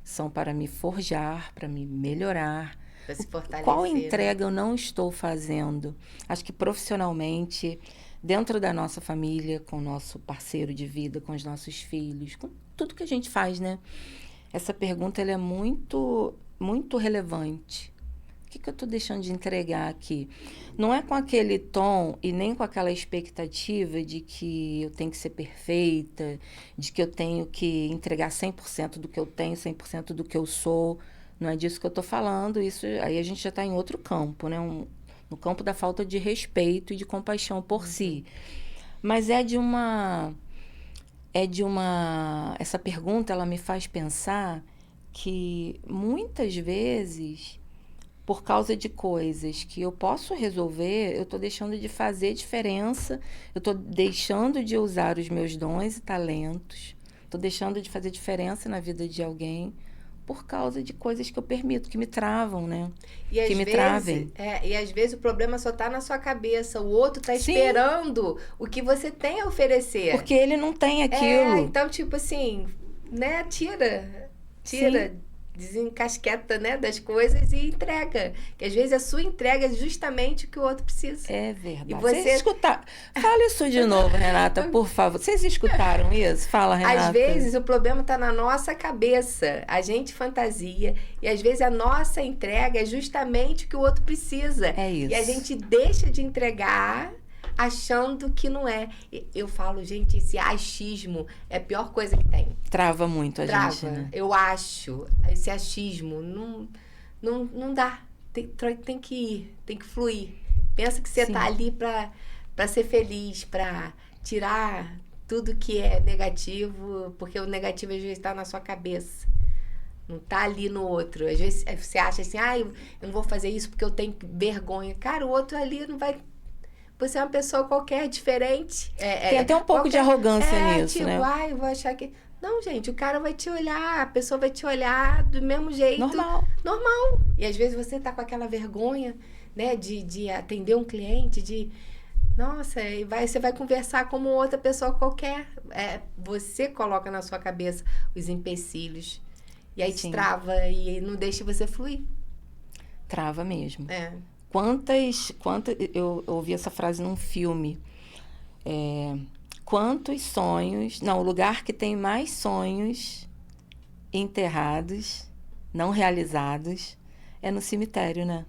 são para me forjar, para me melhorar. Para se fortalecer. Qual entrega eu não estou fazendo? Acho que profissionalmente, dentro da nossa família, com o nosso parceiro de vida, com os nossos filhos, com tudo que a gente faz, né? Essa pergunta ela é muito, muito relevante. O que eu estou deixando de entregar aqui? Não é com aquele tom e nem com aquela expectativa de que eu tenho que ser perfeita, de que eu tenho que entregar 100% do que eu tenho, 100% do que eu sou. Não é disso que eu estou falando. Isso aí a gente já está em outro campo, né? No campo da falta de respeito e de compaixão por si. Mas essa pergunta, ela me faz pensar que muitas vezes, por causa de coisas que eu posso resolver, eu estou deixando de fazer diferença, eu estou deixando de usar os meus dons e talentos, estou deixando de fazer diferença na vida de alguém por causa de coisas que eu permito, que me travam, né? Que me travem. E às vezes o problema só está na sua cabeça, o outro está esperando o que você tem a oferecer. Porque ele não tem aquilo. Então, tipo assim, né? Tira, desencasqueta, né, das coisas e entrega. Que às vezes a sua entrega é justamente o que o outro precisa. É verdade. E você escutar. Fala isso de novo, Renata, por favor. Vocês escutaram isso? Fala, Renata. Às vezes o problema está na nossa cabeça. A gente fantasia. E às vezes a nossa entrega é justamente o que o outro precisa. É isso. E a gente deixa de entregar achando que não é. Eu falo, gente, esse achismo é a pior coisa que tem. Trava muito a gente, né? Eu acho. Esse achismo não dá. Tem que ir, tem que fluir. Pensa que você tá ali para ser feliz, para tirar tudo que é negativo, porque o negativo às vezes está na sua cabeça. Não tá ali no outro. Às vezes você acha assim, eu não vou fazer isso porque eu tenho vergonha. Cara, o outro ali não vai... Você é uma pessoa qualquer, diferente. Tem até um pouco de arrogância nisso, tipo, né? eu vou achar que... Não, gente, o cara vai te olhar, a pessoa vai te olhar do mesmo jeito. Normal. E às vezes você tá com aquela vergonha, né, de atender um cliente, Nossa, você vai conversar como outra pessoa qualquer. Você coloca na sua cabeça os empecilhos. E aí te trava e não deixa você fluir. Trava mesmo. Quantas eu ouvi essa frase num filme. Quantos sonhos... Não, o lugar que tem mais sonhos enterrados, não realizados, é no cemitério, né?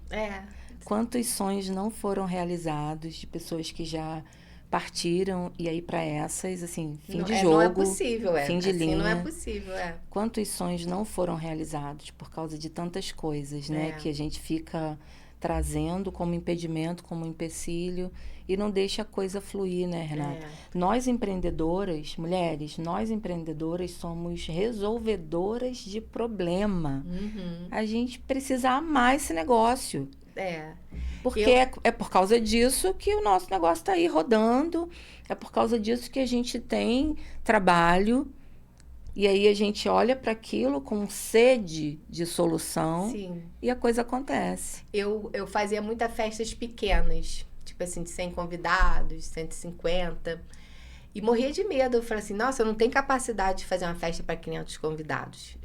Quantos sonhos não foram realizados de pessoas que já partiram e aí para essas, assim, fim de jogo. Não é possível, fim de linha. Não é possível, Quantos sonhos não foram realizados por causa de tantas coisas, né? Que a gente fica trazendo como impedimento, como empecilho e não deixa a coisa fluir, né, Renata? Nós empreendedoras, mulheres, somos resolvedoras de problema. A gente precisa amar esse negócio. Porque é por causa disso que o nosso negócio está aí rodando, é por causa disso que a gente tem trabalho, e aí a gente olha para aquilo com sede de solução e a coisa acontece. Eu fazia muitas festas pequenas, tipo assim, de 100 convidados, 150, e morria de medo. Eu falei assim, nossa, eu não tenho capacidade de fazer uma festa para 500 convidados.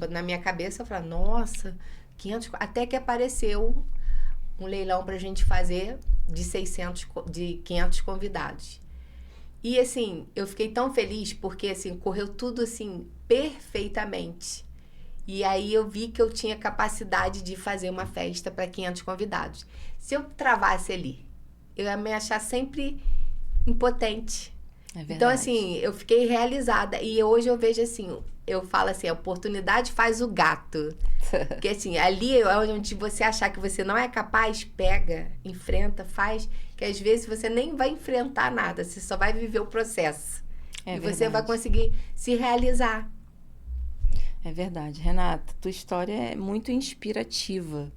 Na minha cabeça, eu falei, nossa, 500... Até que apareceu um leilão pra gente fazer de 500 convidados. E, assim, eu fiquei tão feliz porque, assim, correu tudo, assim, perfeitamente. E aí eu vi que eu tinha capacidade de fazer uma festa para 500 convidados. Se eu travasse ali, eu ia me achar sempre impotente. É verdade. Então, assim, eu fiquei realizada. E hoje eu vejo assim, eu falo assim, a oportunidade faz o gato. Porque assim, ali é onde você achar que você não é capaz, pega, enfrenta, faz. Que às vezes você nem vai enfrentar nada, você só vai viver o processo. É e verdade. você vai conseguir se realizar. É verdade. Renata, tua história é muito inspirativa.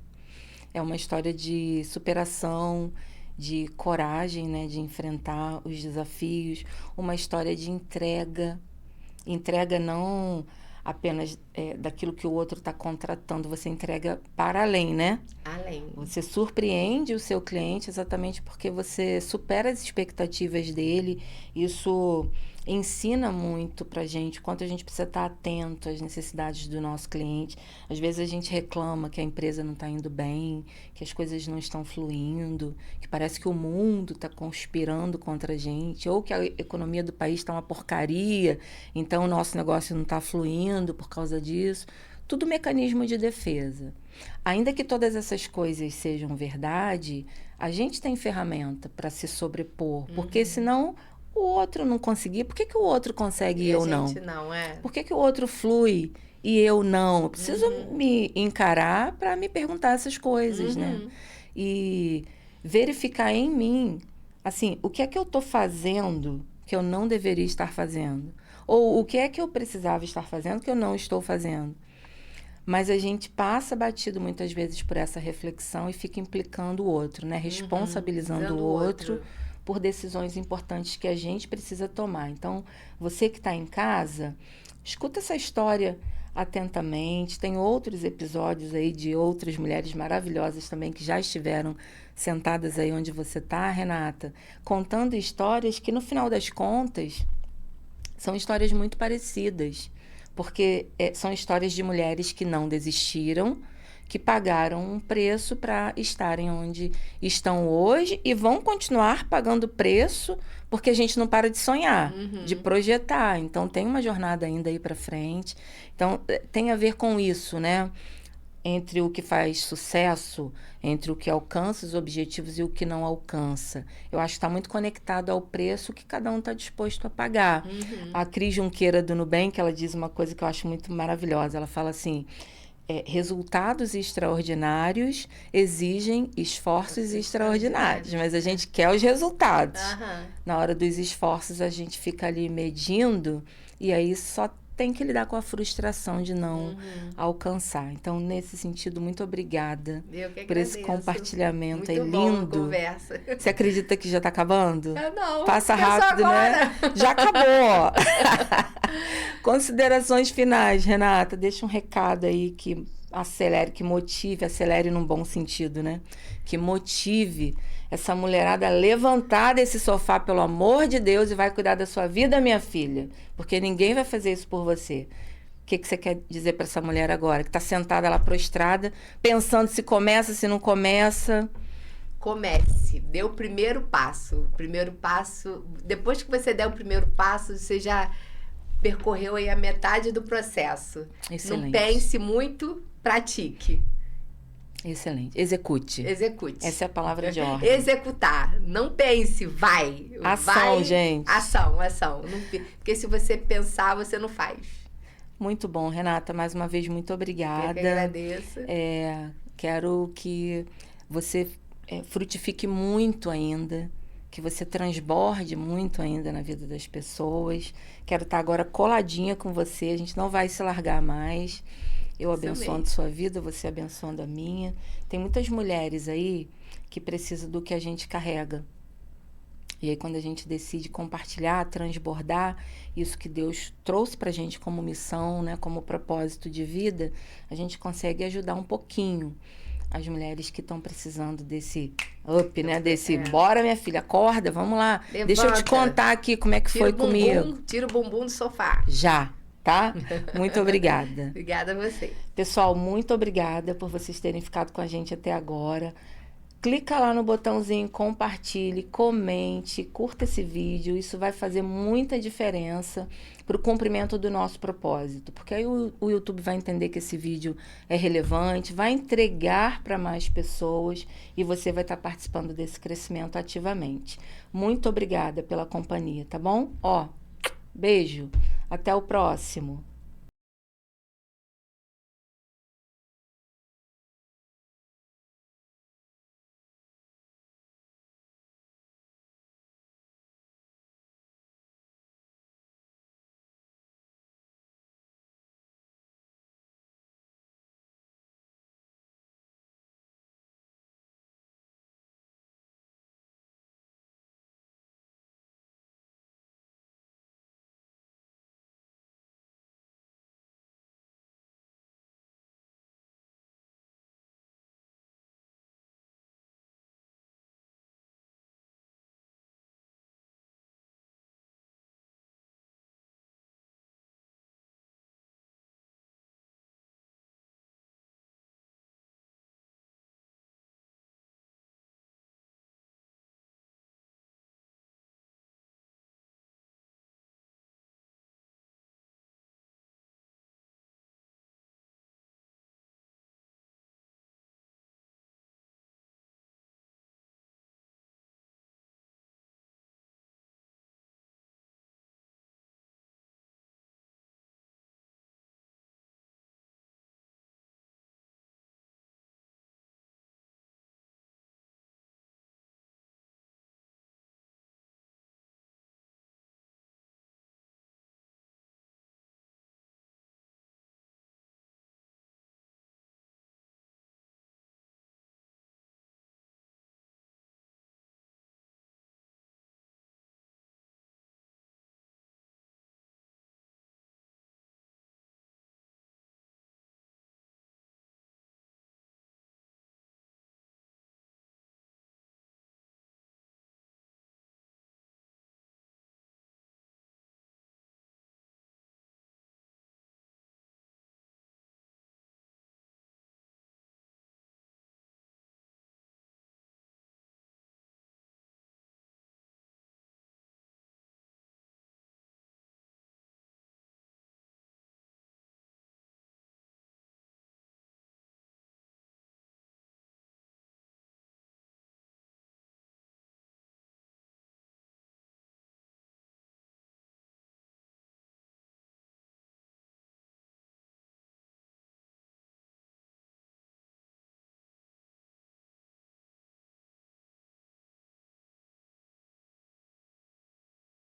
É uma história de superação, de coragem, né, de enfrentar os desafios, uma história de entrega. Entrega não apenas daquilo que o outro está contratando, você entrega para além, né? Além. Você surpreende o seu cliente exatamente porque você supera as expectativas dele. Isso ensina muito pra gente quanto a gente precisa estar atento às necessidades do nosso cliente. Às vezes a gente reclama que a empresa não está indo bem, que as coisas não estão fluindo, que parece que o mundo está conspirando contra a gente, ou que a economia do país está uma porcaria, então o nosso negócio não está fluindo por causa disso. Tudo mecanismo de defesa. Ainda que todas essas coisas sejam verdade, a gente tem ferramenta para se sobrepor, porque senão o outro não conseguir, por que o outro consegue e eu não? A gente não, Por que o outro flui e eu não? Eu preciso me encarar para me perguntar essas coisas, né? E verificar em mim, assim, o que é que eu estou fazendo que eu não deveria estar fazendo? Ou o que é que eu precisava estar fazendo que eu não estou fazendo? Mas a gente passa batido muitas vezes por essa reflexão e fica implicando o outro, né? Responsabilizando o outro por decisões importantes que a gente precisa tomar. Então, você que está em casa, escuta essa história atentamente. Tem outros episódios aí de outras mulheres maravilhosas também que já estiveram sentadas aí onde você está, Renata, contando histórias que, no final das contas, são histórias muito parecidas. Porque são histórias de mulheres que não desistiram, que pagaram um preço para estarem onde estão hoje e vão continuar pagando preço, porque a gente não para de sonhar, de projetar. Então, tem uma jornada ainda aí para frente. Então, tem a ver com isso, né? Entre o que faz sucesso, entre o que alcança os objetivos e o que não alcança. Eu acho que está muito conectado ao preço que cada um está disposto a pagar. A Cris Junqueira do Nubank, ela diz uma coisa que eu acho muito maravilhosa. Ela fala assim, resultados extraordinários exigem esforços extraordinários, mas a gente quer os resultados. Na hora dos esforços, a gente fica ali medindo e aí só tem que lidar com a frustração de não alcançar. Então, nesse sentido, muito obrigada por esse compartilhamento aí lindo. Conversa. Você acredita que já está acabando? Não. Passa rápido, né? Já acabou. Considerações finais, Renata. Deixa um recado aí que acelere, que motive, acelere num bom sentido, né? Que motive essa mulherada a levantar desse sofá, pelo amor de Deus, e vai cuidar da sua vida, minha filha. Porque ninguém vai fazer isso por você. O que você quer dizer para essa mulher agora? Que está sentada lá prostrada, pensando se começa, se não começa. Comece. Dê o primeiro passo. O primeiro passo... Depois que você der o primeiro passo, você já percorreu aí a metade do processo. Excelente. Não pense muito, pratique. Excelente. Execute. Execute. Essa é a palavra de ordem. Executar. Não pense, vai. Ação, vai, gente. Ação. Não, porque se você pensar, você não faz. Muito bom, Renata. Mais uma vez, muito obrigada. Eu que agradeço. Quero que você frutifique muito ainda, que você transborde muito ainda na vida das pessoas. Quero estar agora coladinha com você. A gente não vai se largar mais. Eu abençoando sua vida, você abençoando a minha. Tem muitas mulheres aí que precisam do que a gente carrega. E aí, quando a gente decide compartilhar, transbordar isso que Deus trouxe pra gente como missão, né, como propósito de vida, a gente consegue ajudar um pouquinho as mulheres que estão precisando desse up, né? Desse, bora minha filha, acorda, vamos lá. Levanta. Deixa eu te contar aqui como é que foi comigo. Tira o bumbum do sofá. Já. Tá? Muito obrigada. Obrigada a você. Pessoal, muito obrigada por vocês terem ficado com a gente até agora. clica lá no botãozinho, compartilhe, comente, curta esse vídeo. Isso vai fazer muita diferença para o cumprimento do nosso propósito. Porque aí o YouTube vai entender que esse vídeo é relevante, vai entregar para mais pessoas e você vai estar participando desse crescimento ativamente. Muito obrigada pela companhia, tá bom? Ó, beijo, até o próximo.